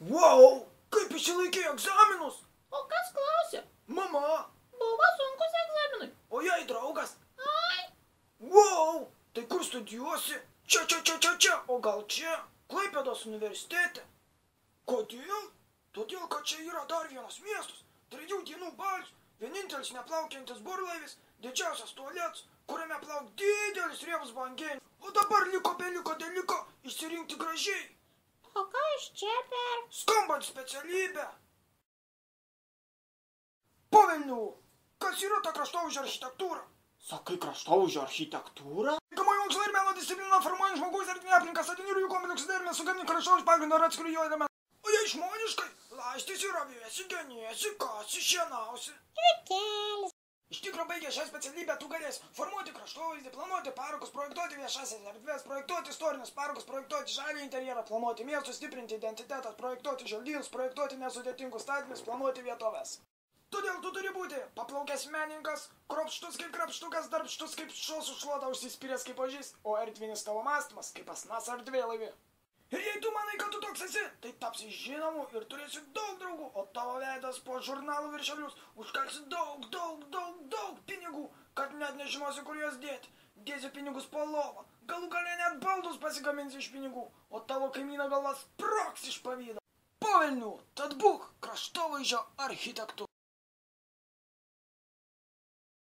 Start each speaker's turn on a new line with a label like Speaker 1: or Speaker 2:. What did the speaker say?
Speaker 1: Wow, kaip išsilaikė egzaminus?
Speaker 2: O kas klausė?
Speaker 1: Mama.
Speaker 2: Buvo sunkus egzaminai.
Speaker 1: O jai draugas?
Speaker 2: Ai.
Speaker 1: Wow, tai kur studijuosi? Čia. O gal čia? Klaipėdos universitete. Kodėl? Todėl, kad čia yra dar vienas miestas. 3 dienų balius, vienintelis neplaukiantis burlaivis, didžiausias tualetas, kuriame plauk didelis riebus bangėnis. O dabar liko beliko dalyko išsirinkti gražiai.
Speaker 2: O ką iš čia per?
Speaker 1: Skambant specialybę. Po velnių, kas yra ta kraštovaizdžio architektūra?
Speaker 3: Sakai kraštovaizdžio architektūra?
Speaker 1: Gamoji mokslo ir meno disciplina formuojant žmogaus erdvinę aplinką, statinių ir jų kompleksų dermę su gamtiniu kraštovaizdžiu pagrindu ir atskiriu jo elementų. O jei žmoniškai, laistysi, ravėsi, geniesi, kasi, šienausi.
Speaker 2: Žvikelis.
Speaker 1: Iš tikro baigę šią specialybę tu galėsi formuoti kraštovaizdį, planuoti parkus, projektuoti viešasias erdves, projektuoti istorinius parkus, projektuoti žalią interjerą, planuoti miestus, stiprinti identitetą, projektuoti želdynus, projektuoti nesudėtingus statinius, planuoti vietoves. Todėl tu turi būti paplaukęs menininkas, kruopštus kaip krapštukas, darbštus kaip šuo su šluota, užsispyręs kaip ožys, o erdvinis tavo mąstymas kaip asnas erdvėlaivį. Ir jei tu manai, kad tu toks esi, tai tapsi žinomu ir turėsi daug draugų, o tavo veidas po žurnalų viršelius užkalsi daug pinigų, kad net nežinosi, kur juos dėti. Dėsi pinigus po lovą, galų gale net baldus pasigaminsi iš pinigų, o tavo kaimyno galvas sprogs iš pavydo. Po velnių, tad būk kraštovaizdžio architektu.